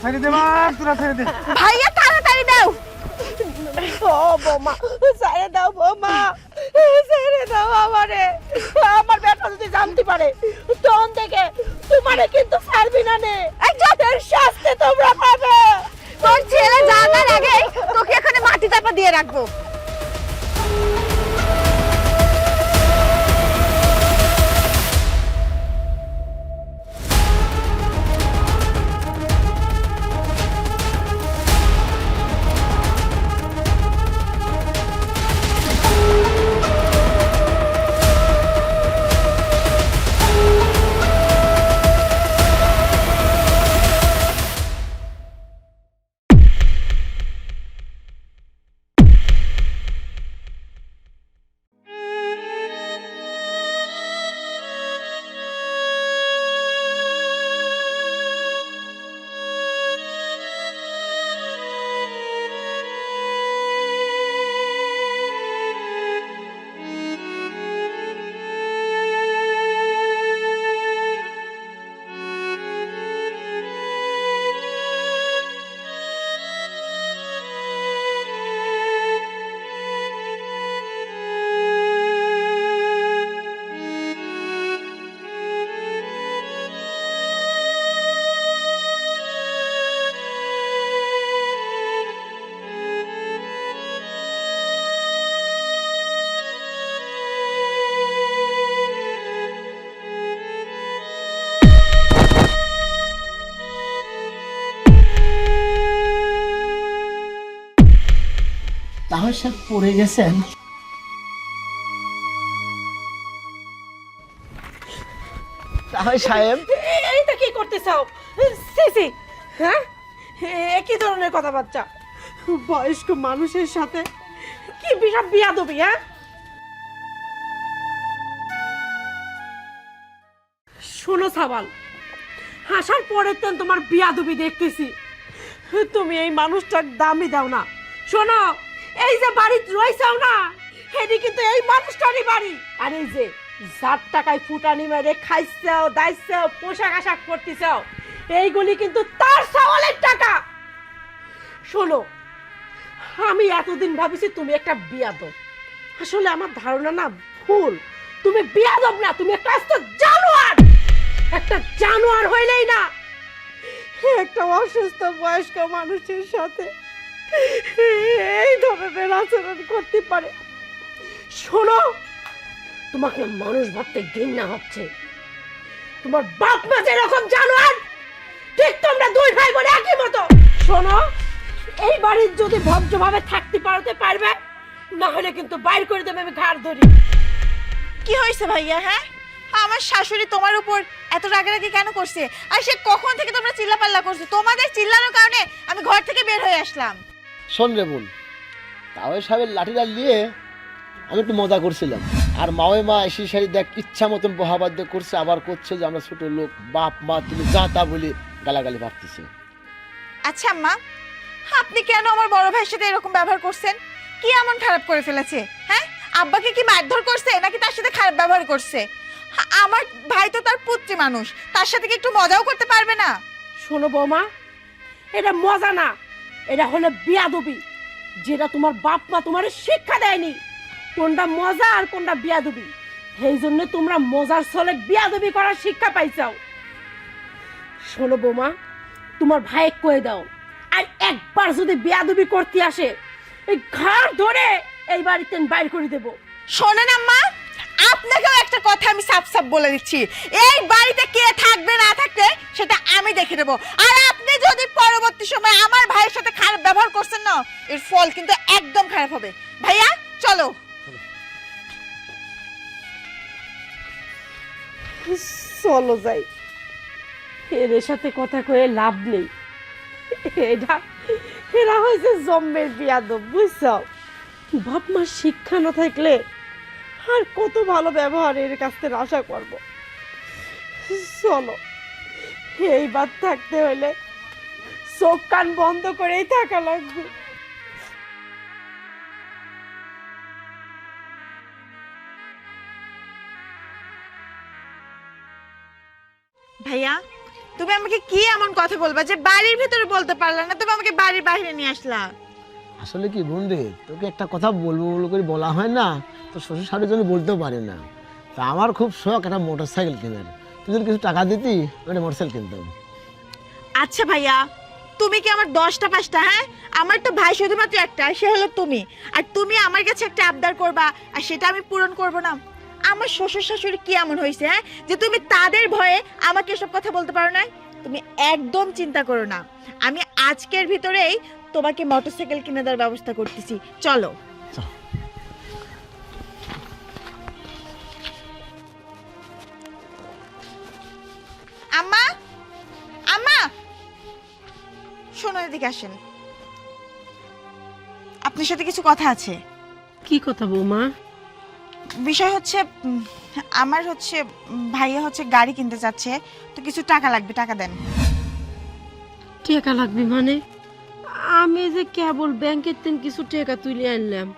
ছেড়ে দে মা, তোরা ছেড়ে দে। ভাইয়া তাড়াতাড়ি দাও। ও বৌমা, ছেড়ে দাও বৌমা, ছেড়ে দাও আমারে। আমার বেটা যদি জানতে পারে তখন থেকে তোমারে কিন্তু ছাড়বি না নে। এর শাস্তি তোমরা পাবে। তোর ছেলে জানার আগে তোকে এখানে মাটি চাপা দিয়ে রাখবো। তাহলে সব পড়ে গেছেন। তাহলে সাহেব এইটা কি করতে চাও? সিসি, হ্যাঁ, কি ধরনের কথাবার্তা? বয়স্ক মানুষের সাথে কি বিশাল বিয়াদবি, হ্যাঁ? শোনো সাবাল, হাসার পরে তো তোমার বিয়াদবি দেখতেছি। তুমি এই মানুষটার দামই দাও না। শোনো, এই যে বাড়ি রয়েছাও না, এটি কিন্তু এই মানুষটারই বাড়ি। আর এই যে যার টাকায় ফুটানি মেরে খাইছাও, দাইছাও, পোশাক আশাক করতেছাও, এইগুলি কিন্তু তার সওয়ালের টাকা। শোনো, আমি এতদিন ভাবিছি তুমি একটা বিয়াদব। আসলে আমার ধারণা না ভুল। তুমি বিয়াদব না, তুমি একটা আস্ত জানোয়ার। একটা জানোয়ার হইলেই না একটা অসুস্থ বয়স্ক মানুষের সাথে এই ধরনের আচরণ করতে পারে। শোনো, তোমাকে মানুষ ভাবতে ঘৃণা হচ্ছে। তোমার বাপ মা যেরকম জানোয়ার, ঠিক তোমরা দুই ভাই বোন একই মতো। শোনো, এই বাড়ির যদি ভদ্রভাবে থাকতে পারবে, না হলে কিন্তু বাইর করে দেবে আমি ঘাড় ধরি। কি হয়েছে ভাইয়া? হ্যাঁ, আমার শাশুড়ি তোমার উপর এত রাগারাগি কেন করছে? আর সে কখন থেকে তোমরা চিল্লাপাল্লা করছো? তোমাদের চিল্লানোর কারণে আমি ঘর থেকে বের হয়ে আসলাম। শোন রে বোন, তাহলে সাহেবের লাঠিটা নিয়ে আমি একটু মজা করছিলাম, আর মাওয়ে মা এসে সারি দেখ ইচ্ছা মতন বহাবাদ্য করছে, আবার করছে যে আমরা ছোট লোক, বাপ মা তুমি যা তা বলে গালাগালি ভাবতেছে। আচ্ছা আম্মা, আপনি কেন আমার বড় ভাইয়ের সাথে এরকম ব্যবহার করছেন? কি এমন খারাপ করে ফেলেছে? হ্যাঁ, আব্বাকে কি মারধর করছে নাকি তার সাথে খারাপ ব্যবহার করছে? আমার ভাই তো তার পুত্রী মানুষ, তার সাথে কি একটু মজাও করতে পারবে না? শোনো বৌমা, এটা মজা না, এটা হলো বিয়াদবি, যেটা তোমার বাপ মা তোমার শিক্ষা দেয়নি। কোনটা মজা আর কোনটা বিয়াদবি, এই জন্য তোমরা মজার ছলে বিয়াদবি করার শিক্ষা পাইছাও। শোনো বৌমা, তোমার ভাই কয়ে দাও, আর একবার যদি বিয়াদবি করতে আসে, এই ঘাড় ধরে এই বাড়িতে বাইর করে দেব। শোনেন আম্মা, আপনাকেও একটা কথা আমি সাফ সাফ বলে দিচ্ছি, এই বাড়িতে কে থাকবে না থাকবে সেটা আমি দেখে দেবো। আর আপনি যদি পরবর্তী সময় আমার ভাইয়ের সাথে খারাপ ব্যবহার করছেন না, এর ফল কিন্তু একদম খারাপ হবে। ভাইয়া চলো। চলো যাই, এদের সাথে কথা কয়ে লাভ নেই। এরা হয়েছে জম্মের বিয়াদব, বুঝছো? বাপ মা শিক্ষা না থাকলে আর কত ভালো ব্যবহার এর কাছ থেকে আশা করব। চলো, এইবার থাকতে হলে চোখ কান বন্ধ করেই থাকা লাগবে। ভাইয়া তুমি আমাকে কি এমন কথা বলবা যে বাড়ির ভিতরে বলতে পারলা না, তুমি আমাকে বাড়ির বাইরে নিয়ে আসলা? আসলে কি বোন রে, তোকে একটা কথা বলবো বলে করে বলা হয় না, তো শ্বশুর শাশুড়ির জন্য বলতেও পারে না। তা আমার খুব শখ একটা মোটর সাইকেল কেনার, তুই যদি কিছু টাকা দিতি একটা মোটর সাইকেল কিনতাম। আচ্ছা ভাইয়া, তুমি কি আমার 10টা 5টা? হ্যাঁ, আমার তো ভাই শুধুমাত্র একটা, সে হলো তুমি। আর তুমি আমার কাছে একটা আবদার করবা আর সেটা আমি পূরণ করব না? আমার শ্বশুর শাশুড়ি কি এমন হয়েছে হ্যাঁ যে তুমি তাদের ভয়ে আমাকে এসব কথা বলতে পারো না? তুমি একদম চিন্তা করো না, আমি আজকের ভিতরেই তোমাকে মোটরসাইকেল কিনে দেওয়ার ব্যবস্থা করতেছি। চলো। আম্মা, আম্মা শোনো, এদিকে আসেন, আপনার সাথে কিছু কথা আছে। কি কথা বৌমা? বিষয় হচ্ছে আমার ভাইয়া গাড়ি কিনতে চাচ্ছে, তো কিছু টাকা লাগবে, টাকা দেন। টাকা লাগবে মানে? আমি যে কেবল ব্যাংকের থেকে কিছু টাকা তুলে আনলাম।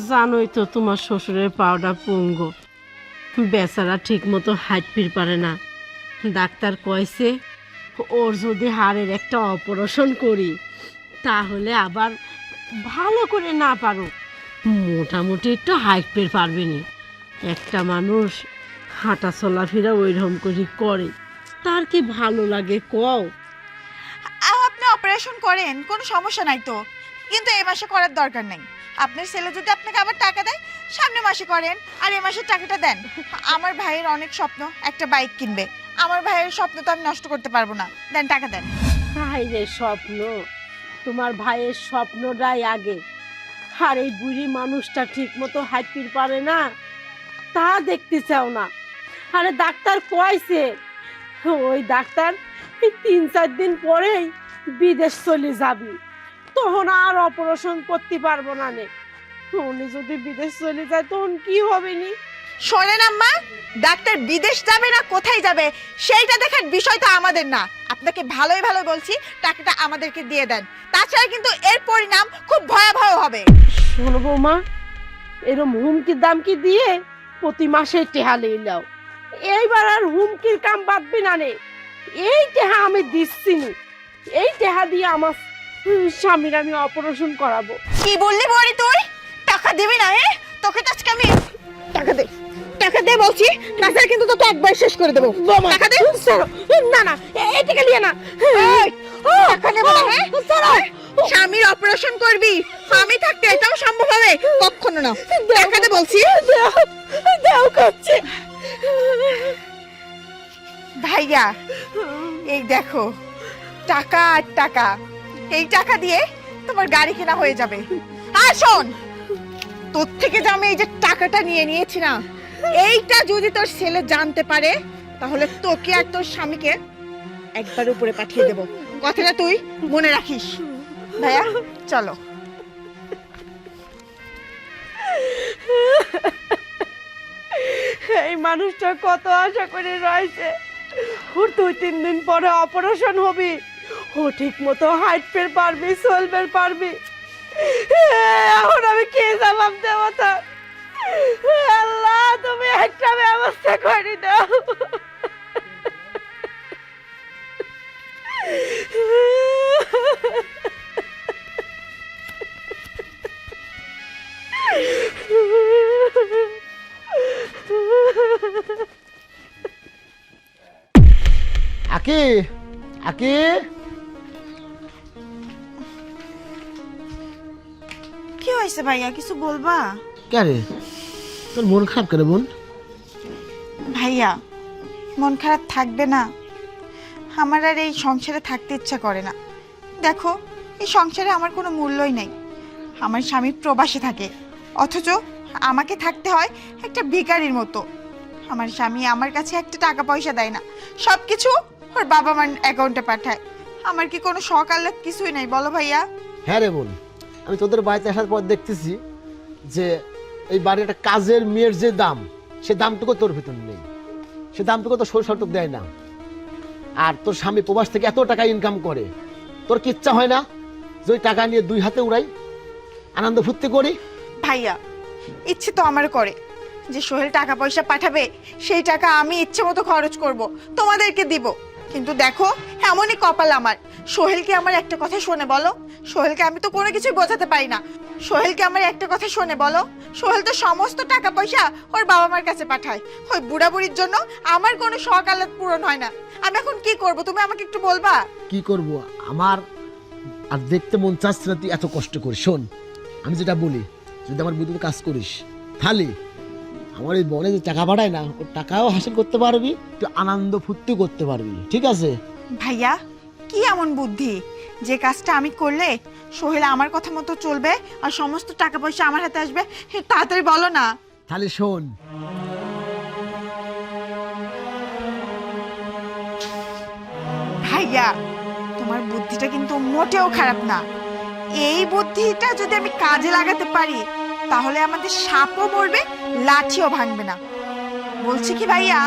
জানোই তো তোমার শ্বশুরের পাওটা পঙ্গ, বেচারা ঠিক মতো হাঁটতে পারে না। ডাক্তার কইছে ওর যদি হাড়ের একটা অপারেশন করি তাহলে আবার ভালো করে না পারো, মোটামুটি একটু হাঁটতে পারবে না। একটা মানুষ হাঁটা চলাফেরা ওইরকম করে তার কি ভালো লাগে কও? আপনি অপারেশন করেন, কোনো সমস্যা নাই তো, কিন্তু এই মাসে করার দরকার নাই। আপনার ছেলে যদি আপনাকে আবার টাকা দেয়, সামনের মাসে করেন আর এই মাসে টাকাটা দেন। আমার ভাইয়ের অনেক স্বপ্ন একটা বাইক কিনবে, আমার ভাইয়ের স্বপ্ন তো আমি নষ্ট করতে পারবো না। দেন, টাকা দেন। ভাইরে স্বপ্ন, তোমার ভাইয়ের স্বপ্নটাই আগে। আর এই বুড়ি মানুষটা ঠিক মতো হাঁটতে পারে না, তা দেখতে চাও না। আরে ডাক্তার কইছে, ওই ডাক্তার 3-4 দিন পরেই বিদেশ চলে যাবি, তখন আর অপারেশন করতে পারবো না নে। উনি যদি বিদেশ চলে যায় তখন কি হবে নি? শোনেন আম্মা, ডাক্তার বিদেশ যাবে না কোথায় যাবে সেইটা দেখার বিষয় তো আমাদের না। আপনাকে ভালোই ভালো বলছি, টাকাটা আমাদেরকে দিয়ে দেন, তাছাড়া কিন্তু এর পরিণাম খুব ভয়াবহ হবে। শোনো বৌমা, এরম হুমকির দাম কি দিয়ে প্রতি মাসে টেহা লইলাও, এইবার আর হুমকির কাম বাদবি না নে। এই টেহা আমি দিচ্ছি নি, এই টেহা দিয়ে আমার স্বামীর আমি অপারেশন করাবো। কি বললি বড়ি তুই? টাকা দিবি না? তোকে তো আজকে আমি টাকা দে, টাকা দে বলছি, তাছাড়া কিন্তু তোকে একবার শেষ করে দেবো। টাকা দে। না না, এই টাকা নিয়ে না। টাকা নেবো না? স্বামীর অপারেশন করবি, আমি থাকতে এটাও সম্ভব হবে? কখনো না। টাকা দে বলছি। দেও করছে ভাইয়া, এই দেখো টাকা আর টাকা, এই টাকা দিয়ে তোমার গাড়ি কেনা হয়ে যাবে। আর শোন, তোর থেকে যে আমি এই যে টাকাটা নিয়ে নিয়েছি না, এইটা যদি তোর ছেলে জানতে পারে তাহলে তোকে আর তোর স্বামীকে একবার উপরে পাঠিয়ে দেব। কথাটা তুই মনে রাখিস। ভাইয়া চলো। এই মানুষটা কত আশা করে রয়েছে, ওর 2-3 দিন পরে অপারেশন হবে, ও ঠিক মতো হাঁটতে পারবে, চলবে পারবে। এখন আমি কে জবাব দেব? তা আল্লাহ, তুমি একটা ব্যবস্থা করে দাও। আকি, আকি, কি হয়েছে ভাইয়া, কিছু বলবা? কে রে, তোর মন খারাপ করে বোন? ভাইয়া মন খারাপ থাকবে না? আমার আর এই সংসারে থাকতে ইচ্ছা করে না। দেখো, এই সংসারে আমার কোনো মূল্যই নেই। আমার স্বামী প্রবাসে থাকে, অথচ আমাকে থাকতে হয় একটা ভিখারির মতো। আমার স্বামী আমার কাছে একটা টাকা পয়সা দেয় না, সব কিছু ওর বাবা মার অ্যাকাউন্টে পাঠায়। আমার কি কোনো শখ আহ্লাদ কিছুই নেই বলো ভাইয়া? হ্যাঁ রে বোন, আমি তোদের বাড়িতে আসার পর দেখতেছি যে এই বাড়ির একটা কাজের মেয়ের যে দাম, সে দামটুকু তোর ভিতর নেই, সে দামটুকু তো শ্বশুর দেয় না। আর তোর স্বামী প্রবাস থেকে এত টাকা ইনকাম করে, তোর কি ইচ্ছা হয় না যে ওই টাকা নিয়ে 2 হাতে উড়াই, আনন্দ ফুর্তি করি? ভাইয়া ইচ্ছে তো আমার করে, যে সোহেল টাকা পয়সা পাঠাবে সেই টাকা আমি ইচ্ছে মতো খরচ করব, তোমাদেরকে দিব। কিন্তু দেখো এমনই কপাল আমার, সোহেলকে আমার একটা কথা শোনে বলো? সোহেলকে আমি তো কোনো কিছুই বোঝাতে পারি না। সোহেলকে আমার একটা কথা শোনে বলো? সোহেল তো সমস্ত টাকা পয়সা ওর বাবা মার কাছে পাঠায়। ওই বুড়া বুড়ির জন্য আমার কোনো শখ আহ্লাদ পূরণ হয় না। আমি এখন কি করব তুমি আমাকে একটু বলবা? কি করব, আমার আর দেখতে মন চাচ্ছে না তুই এত কষ্ট করিস। শোন, আমি যেটা বলি, যদি আমার বুদ্ধিতে কাজ করিস তাহলে আমার এই বনে যে টাকা পাঠায় না, ওর টাকাও হাসিল করতে পারবি, তুই আনন্দ ফুর্তি করতে পারবি। ঠিক আছে ভাইয়া, কি এমন বুদ্ধি যে কাজটা আমি করলে সোহেল আমার কথা মতো চলবে আর সমস্ত টাকা পয়সা আমার হাতে আসবে? তাড়াতাড়ি বলো না। তাহলে শোন, ভাইয়া তোমার বুদ্ধিটা কিন্তু মোটেও খারাপ না। এই বুদ্ধিটা যদি আমি কাজে লাগাতে পারি তাহলে আমাদের সাপও মরবে, লাঠিও ভাঙবে না। বলছি কি ভাইয়া,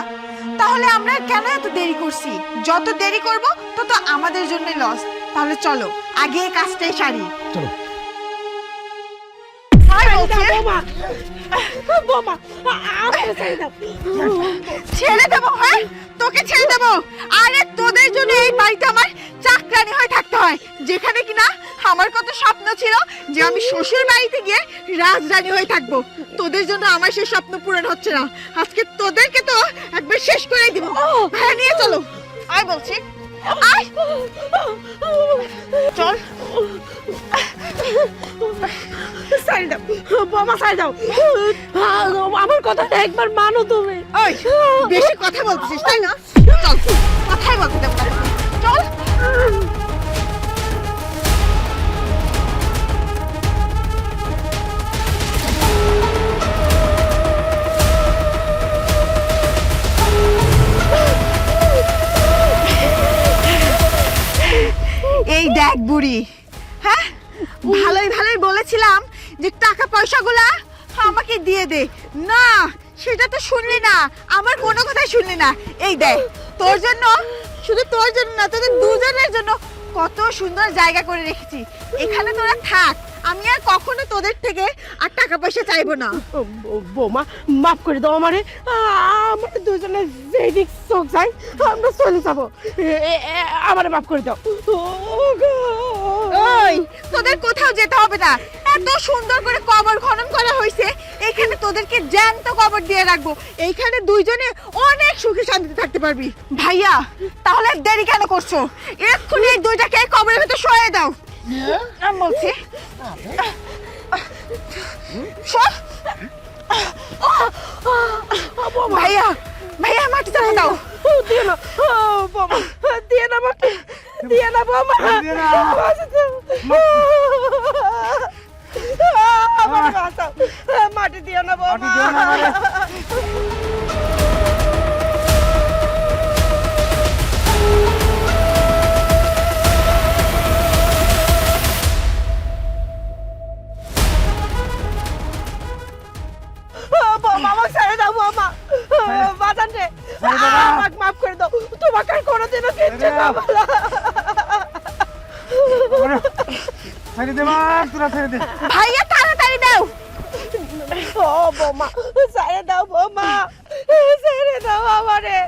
তাহলে আমরা কেন এত দেরি করছি? যত দেরি করব তত আমাদের জন্য লস। তাহলে চলো আগে এই কাজটাই সারি। চলো। ছেড়ে দেবো? হ্যাঁ, তোকে ছেড়ে দেবো? আরে তোদের জন্য এই বাড়িতে আমার চাকরানি হয়ে থাকতে হয়, যেখানে কিনা আমার কত স্বপ্ন ছিল যে আমি শ্বশুর বাড়িতে গিয়ে রাজরানী হয়ে থাকবো। তোদের জন্য আমার সেই স্বপ্ন পূরণ হচ্ছে না। আজকে তোদেরকে তো একবার শেষ করে দিব। হ্যাঁ, নিয়ে চলো। আয় বলছি, আয় চল। সাইড দাও বোমা, সাইড দাও। আমার কথা একবার মানো তুমি। ওই বেশি কথা বলছিস তাই না? চল, কথাই বলতে দেব না। চল। এই দেখ বুড়ি, হ্যাঁ ভালোই ভালোই বলেছিলাম যে টাকা পয়সাগুলা আমাকে দিয়ে দে, না সেটা তো শুনলি না, আমার কোনো কথাই শুনলি না। এই দেখ তোর জন্য, শুধু তোর জন্য না, তোদের দুজনের জন্য কত সুন্দর জায়গা করে রেখেছি। এখানে তোরা থাক, আমি আর কখনো তোদের থেকে আর টাকা পয়সা চাইবো না। বোমা মাফ করে দাও আমারে, আমার দুজনে যেদিক চোখ যাই আমরা চলে যাবো, আমারে মাফ করে দাও। ওই তোদের কোথাও যেতে হবে না, এত সুন্দর করে কবর খনন করা হয়েছে, এখানে তোদেরকে জ্যান্ত কবর দিয়ে রাখবো। এইখানে দুইজনে অনেক সুখে শান্তিতে থাকতে পারবি। ভাইয়া তাহলে দেরি কেন করছো? এক্ষুনি এই দুইটাকে কবরের ভিতর শোয়ে দাও। আমি বলছি শোন। ভাইয়া, ভাইয়া মাটি চাপা দাও। দিয়ে না বোমা, দিয়ে না মাটি, দিয়ে না বোমা, আমার বাঁচাও, মাটি দিয়ে না বোমা। আমাকে ছেড়ে দাও বোমা, বাঁচান রে, আমাকে মাফ করে দাও, তোমাকে আর কোনোদিনও কিচ্ছু খাবো না। ছেড়ে দে মা, তোরা ছেড়ে দে। ভাইয়া তাড়াতাড়ি দাও। ও বোমা ছেড়ে দাও, বোমা ছেড়ে দাও আমারে।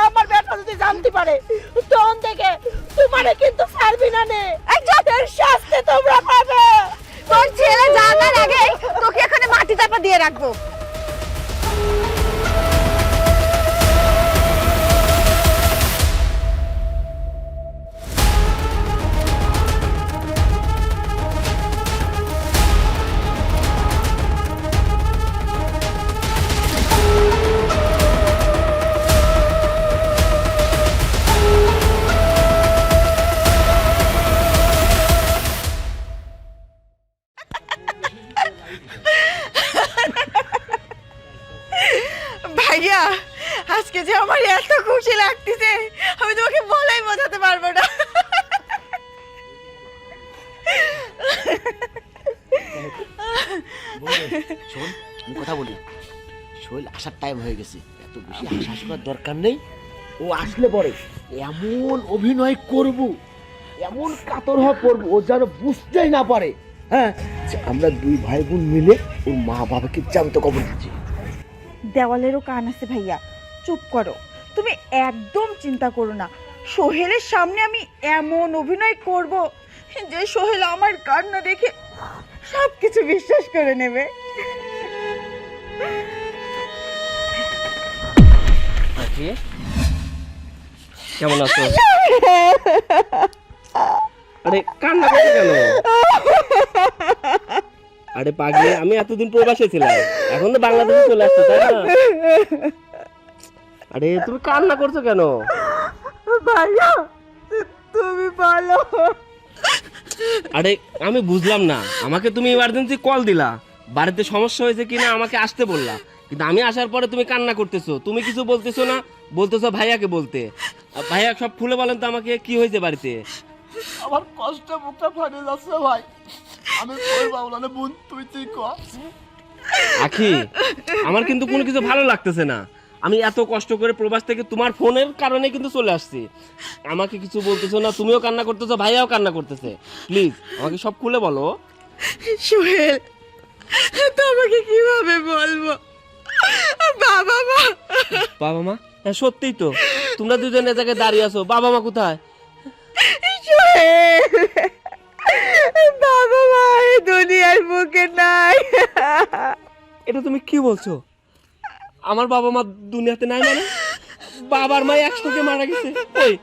আমার ব্যাটা যদি জানতে পারে তখন থেকে তোমারে কিন্তু ছাড়বি না নে, এর শাস্তি তোমরা পাবে। তোর ছেলে জানার আগে তোকে এখানে মাটি চাপা দিয়ে রাখবো। ভাইয়া আজকে যে আমার এত খুশি লাগতেছে আমি তোমাকে বলেই বোঝাতে পারবো না। শোন, আমি কথা বলি, শৈল আসার টাইম হয়ে গেছে, এত বেশি হাসাহাস করার দরকার নেই। ও আসলে পরে এমন অভিনয় করব, এমন কাতর হয়ে পড়বো ও যেন বুঝতেই না পারে, হ্যাঁ, যে আমরা দুই ভাই বোন মিলে ওর মা বাবাকে জ্যান্ত কবর দিচ্ছি। দেওয়ালেরও কান আছে ভাইয়া, চুপ করো। তুমি একদম চিন্তা করো না, সোহেলের সামনে আমি এমন অভিনয় করব যে সোহেল আমার কান্না দেখে সব কিছু বিশ্বাস করে নেবে। আখি, কেমন আছো? আরে কান্না করছো কেন? আরে পাগলি, আমি এতদিন প্রবাসে ছিলাম, এখন তো বাংলাদেশে চলে আসছো, তাই না? আরে তুমি কান্না করছো কেন? ভাইয়া তুমি বলো। আরে আমি বুঝলাম না, আমাকে তুমি ইমার্জেন্সি কল দিলা, বাড়িতে সমস্যা হয়েছে কিনা আমাকে আসতে বললা, কিন্তু আমি আসার পরে তুমি কান্না করতেছো, তুমি কিছু বলতেছো না, বলতেছো ভাইয়াকে বলতে। ভাইয়া সব খুলে বলেন তো আমাকে, কি হয়েছে বাড়িতে? আমার কষ্টে মুখটা ফাটে যাচ্ছে ভাই, আমি কই বাবলা না বোন, তুই ক। আখি, আমার কিন্তু কোনো কিছু ভালো লাগতেছে না, আমি এত কষ্ট করে প্রবাস থেকে তোমার ফোনের কারণে কিন্তু চলে আসছি, আমাকে কিছু বলতেছো না, তুমিও কান্না করতেছো, ভাইয়াও কান্না করতেছে, প্লিজ আমাকে সব খুলে বলো। সোহেল, তোমাকে কিভাবে বলবো? বাবা মা, বাবা মা? হ্যাঁ সত্যিই তো, তোমরা দুজন এ জায়গায় দাঁড়িয়ে আছো, বাবা মা কোথায়? সোহেল, বাবা মা এই দুনিয়ার বুকে নাই। এটা তুমি কি বলছো? আমার বাবা মা দুনিয়াতে নাই মানে? বাবার মা একসঙ্গে মারা গেছে? ওই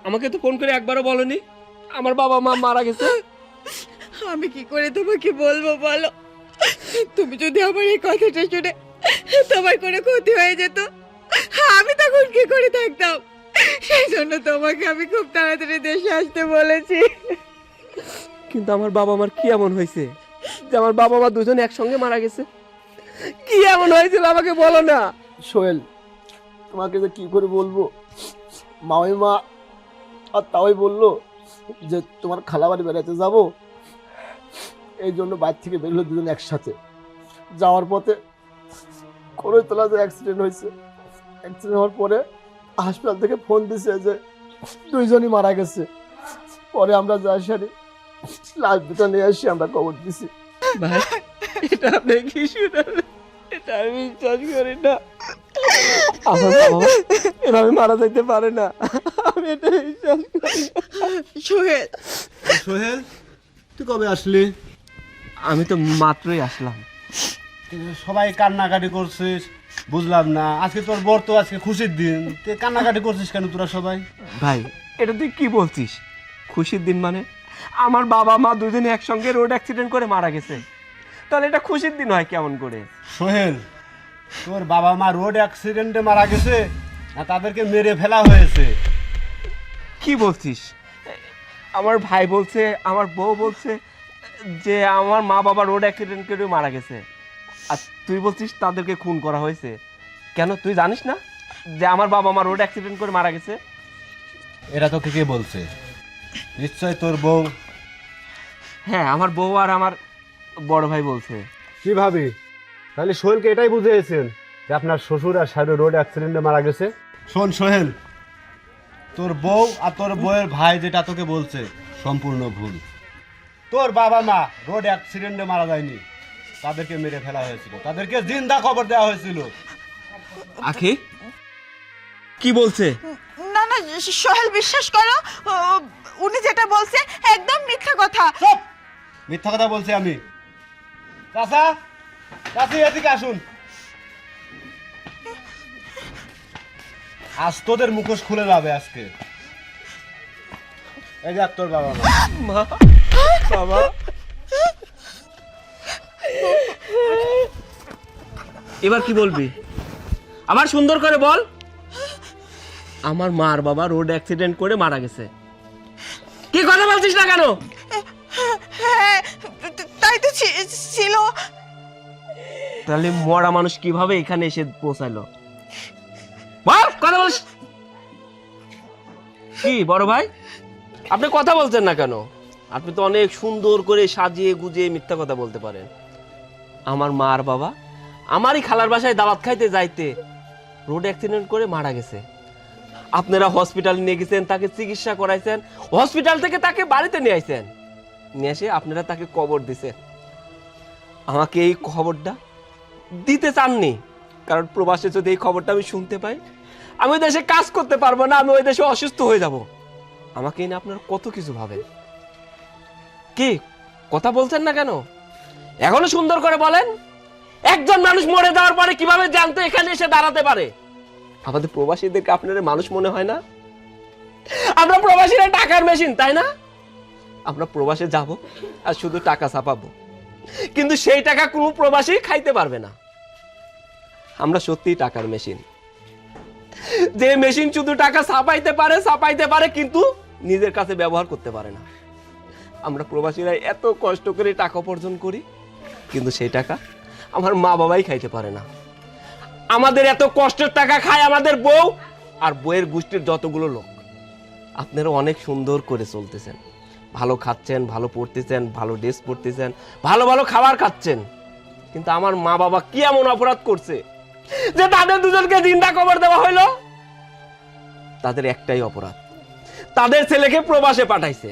আমাকে তো ফোন করে একবারও বলনি আমার বাবা মা মারা গেছে। আমি কি করে তোমাকে বলবো বলো? তুমি যদি আমার এই কথাটা শুনে তোমার কোনো ক্ষতি হয়ে যেত, আমি তখন কি করে থাকতাম? সেই জন্য তোমাকে আমি খুব তাড়াতাড়ি দেশে আসতে বলেছি। কিন্তু আমার বাবা মার কি এমন হয়েছে যে আমার বাবা মা দুজন একসঙ্গে মারা গেছে? কি এমন হয়েছিল আমাকে বলো না। সোহেল, তোমাকে যে কি করে বলবো, মামি মা আর তাই বললো যে তোমার খালা বাড়ি বেড়াতে যাব, এই জন্য বাইর থেকে বেরোলো দুজন একসাথে। যাওয়ার পথে করইতলাতে অ্যাক্সিডেন্ট হয়েছে, অ্যাক্সিডেন্ট হওয়ার পরে হাসপাতাল থেকে ফোন দিছে যে দুইজনই মারা গেছে। পরে আমরা যাই সারি লাশ দুটো নিয়ে আসি, আমরা কবর দিছি। ভাই, এটা আপনি কি শুনালেন? এটা আমি বিশ্বাস করি না, আমার বাবা মা এভাবে মারা যাইতে পারে না, আমি এটা বিশ্বাস করি না। সোহেল, সোহেল, তুই কবে আসলি? আমি তো মাত্রই আসলাম। সবাই কান্নাকাটি করছিস, বুঝলাম না। আজকে তোর বর তো আজকে খুশির দিন, তুই কান্নাকাটি করছিস কেন তোরা সবাই? ভাই, এটা তুই কি বলছিস? খুশির দিন মানে? আমার বাবা মা দুজনে একসঙ্গে রোড অ্যাক্সিডেন্ট করে মারা গেছে, তাহলে এটা খুশির দিন হয় কেমন করে? সোহেল, তোর বাবা মা রোড অ্যাক্সিডেন্টে মারা গেছে আর তাদেরকে মেরে ফেলা হয়েছে। কি বলছিস? আমার ভাই বলছে, আমার বউ বলছে যে আমার মা বাবা রোড অ্যাক্সিডেন্ট করে মারা গেছে, আর তুই বলছিস তাদেরকে খুন করা হয়েছে। কেন, তুই জানিস না যে আমার বাবা মা রোড অ্যাক্সিডেন্ট করে মারা গেছে? এরা তোকে কে বলছে? নিশ্চয় তোর বউ। হ্যাঁ, আমার বউ আর আমার বড় ভাই বলছে। কি ভাবি, তাহলে সোহেলকে এটাই বুঝিয়েছেন যে আপনার শ্বশুর আর শাড়ি রোড অ্যাক্সিডেন্টে মারা গেছে? শোন সোহেল, তোর বউ আর তোর বউয়ের ভাই যেটা তোকে বলছে সম্পূর্ণ ভুল। তোর বাবা মা রোড অ্যাক্সিডেন্টে মারা যায়নি, তাদেরকে মেরে ফেলা হয়েছিল, তাদেরকে জিন্দা খবর দেওয়া হয়েছিল। আখি কি বলছে? না না সোহেল, বিশ্বাস করো, উনি যেটা বলছে একদম মিথ্যা কথা। চুপ! মিথ্যা কথা বলছি আমি? চাচা, চাচি এদিকে আসুন। আজ তোদের মুখোশ খুলে যাবে আজকে। এই দেখ তোর বাবা মা। মা, বাবা, এবার কি বলবি? আবার সুন্দর করে বল। আমার মা আর বাবা রোড অ্যাক্সিডেন্ট করে মারা গেছে। কি কথা বলছিস না কেন? হ্যাঁ, তাই তো ছিল। তাহলে মরা মানুষ কিভাবে এখানে এসে পৌঁছালো? বল, কথা বলিস। কি বড় ভাই, আপনি কথা বলছেন না কেন? আপনি তো অনেক সুন্দর করে সাজিয়ে গুজিয়ে মিথ্যা কথা বলতে পারেন। আমার মা আর বাবা আমারই খালার বাসায় দাওয়াত খাইতে যাইতে রোড অ্যাক্সিডেন্ট করে মারা গেছে। আপনারা হসপিটালে নিয়ে গেছেন, তাকে চিকিৎসা করাইছেন, হসপিটাল থেকে তাকে বাড়িতে নিয়ে আইছেন, নিয়ে এসে আপনারা তাকে কবর দিছেন। আমাকে এই খবরটা দিতে চাননি, কারণ প্রবাসে যদি এই খবরটা আমি শুনতে পাই, আমি ওই দেশে কাজ করতে পারবো না, আমি ওই দেশে অসুস্থ হয়ে যাব। আমাকে নিয়ে আপনারা কত কিছু ভাবেন। কি কথা বলছেন না কেন? এখনো সুন্দর করে বলেন, একজন মানুষ মরে যাওয়ার পরে কিভাবে জানতো এখানে এসে দাঁড়াতে পারে? আমাদের প্রবাসীদেরকে আপনাদের মানুষ মনে হয় না? আমরা প্রবাসীরা টাকার মেশিন, তাই না? আমরা প্রবাসে যাব আর শুধু টাকা ছাপাবো, কিন্তু সেই টাকা কোনো প্রবাসী খাইতে পারবে না। আমরা সত্যিই টাকার মেশিন, যে মেশিন শুধু টাকা ছাপাইতে পারে কিন্তু নিজের কাছে ব্যবহার করতে পারে না। আমরা প্রবাসীরা এত কষ্ট করে টাকা উপার্জন করি, কিন্তু সেই টাকা আমার মা বাবাই খাইতে পারে না। আমাদের এত কষ্টের টাকা খায় আমাদের বউ আর বউয়ের গোষ্ঠীর যতগুলো লোক। আপনারা অনেক সুন্দর করে চলতেছেন, ভালো খাচ্ছেন, ভালো পড়তেছেন, ভালো ড্রেস পরতেছেন, ভালো ভালো খাবার খাচ্ছেন, কিন্তু আমার মা বাবা কি এমন অপরাধ করছে যে তাদের দুজনকে জিন্দা কবর দেওয়া হইলো? তাদের একটাই অপরাধ, তাদের ছেলেকে প্রবাসে পাঠাইছে।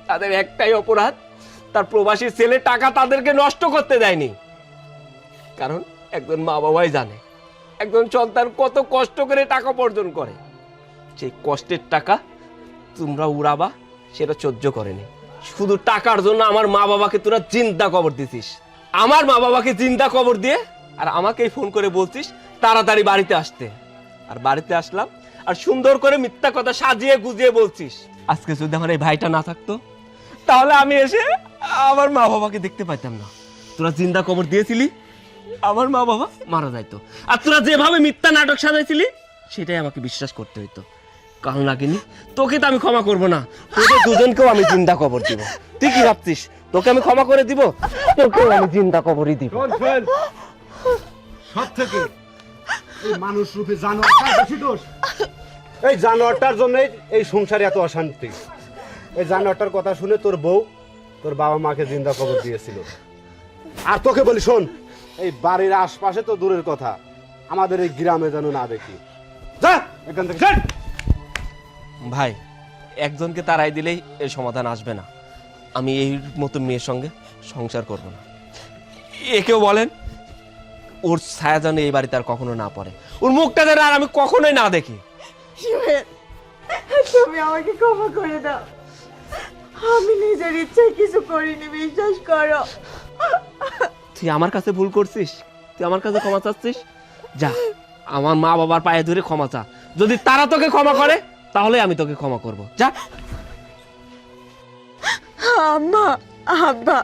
তাদের একটাই অপরাধ, তার প্রবাসী ছেলে টাকা তাদেরকে নষ্ট করতে দেয়নি। কারণ একজন মা বাবাই জানে একজন সন্তান কত কষ্ট করে টাকা উপার্জন করে। সেই কষ্টের টাকা তোমরা উড়াবা, সেটা সহ্য করেনি। শুধু টাকার জন্য আমার মা বাবাকে তোরা জিন্দা কবর দিছিস। আমার মা বাবাকে জিন্দা কবর দিয়ে আর আমাকেই ফোন করে বলছিস তাড়াতাড়ি বাড়িতে আসতে। আর বাড়িতে আসলাম আর সুন্দর করে মিথ্যা কথা সাজিয়ে গুজিয়ে বলছিস। আজকে যদি আমার এই ভাইটা না থাকতো, তাহলে আমি এসে আমার মা বাবাকে দেখতে পাইতাম না। তোরা জিন্দা কবর দিয়েছিলি, আমার মা বাবা মারা যাইতো। আর তোরা যেভাবে মিথ্যা নাটক সাজাইছিলি, সেটাই আমাকে বিশ্বাস করতে হইতো। কাল নাগিনি, তোকে তো আমি ক্ষমা করব না, তোদের দুজনকেও আমি জিন্দা কবর দিব। তুই কি ভাবছিস তোকে আমি ক্ষমা করে দিব? তোকেও আমি জিন্দা কবরই দিব। সব থেকে এই মানুষ রূপে জানোয়ারটার বেশি দোষ। এই জানোয়ারটার জন্যই এই সংসারে এত অশান্তি। এই জানোয়ারটার কথা শুনে তোর বউ তোর বাবা মাকে জিন্দা কবর দিয়েছিল। আর তোকে বলি শোন, এই বাড়ির আশপাশে তো দূরের কথা, আমাদের এই গ্রামে যেন না দেখি। যা এখান থেকে যা। ভাই, একজনকে তাড়াই দিলেই এর সমাধান আসবে না। আমি এই মতো মেয়ের সঙ্গে সংসার করব না। একেও বলেন ওর ছায়া যেন এই বাড়িতে আর কখনো না পড়ে, ওর মুখটা যেন আর আমি কখনোই না দেখি। সোহেল, তুমি আমাকে ক্ষমা করে দাও। আমি নিজের ইচ্ছায় কিছু করিনি, বিশ্বাস করো। তুই আমার কাছে ভুল করছিস, তুই আমার কাছে ক্ষমা চাচ্ছিস? যা আমার মা বাবার পায়ে ধরে ক্ষমা চা। যদি তারা তোকে ক্ষমা করে তাহলে আমি তোকে ক্ষমা করব। যা। আম্মা, আব্বা,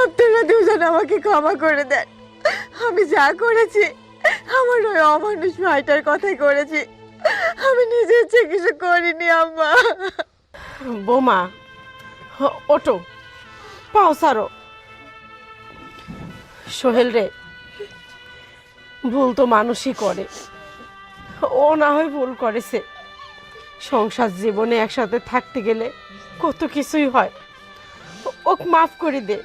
আপনারা দুজন আমাকে ক্ষমা করে দেন। আমি যা করেছি আমার ওই অমানুষ ভাইটার কথাই করেছি, আমি নিজের ইচ্ছে কিছু করিনি আম্মা। বোমা, ওটো পাও সারো। সোহেল রে, ভুল তো মানুষই করে, ও না হয় ভুল করেছে। সংসার জীবনে একসাথে থাকতে গেলে কত কিছুই হয়, ওকে মাফ করে দে।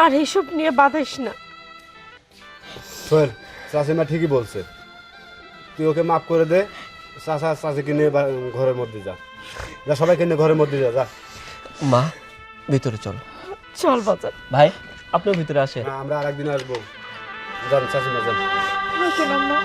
আর এসব নিয়ে বাঁধাইস না। সোহেল, চাচিমা ঠিকই বলছে, তুই ওকে মাফ করে দে। চাচা চাচিকে নিয়ে ঘরের মধ্যে যা, যা সবাইকে নিয়ে ঘরের মধ্যে যা। যা মা, ভিতরে চল। চল বাজার। ভাই, আপনিও ভিতরে আসেন। আমরা আরেকদিন আসবো। যান চাচিমা যান। আসেন আম্মা।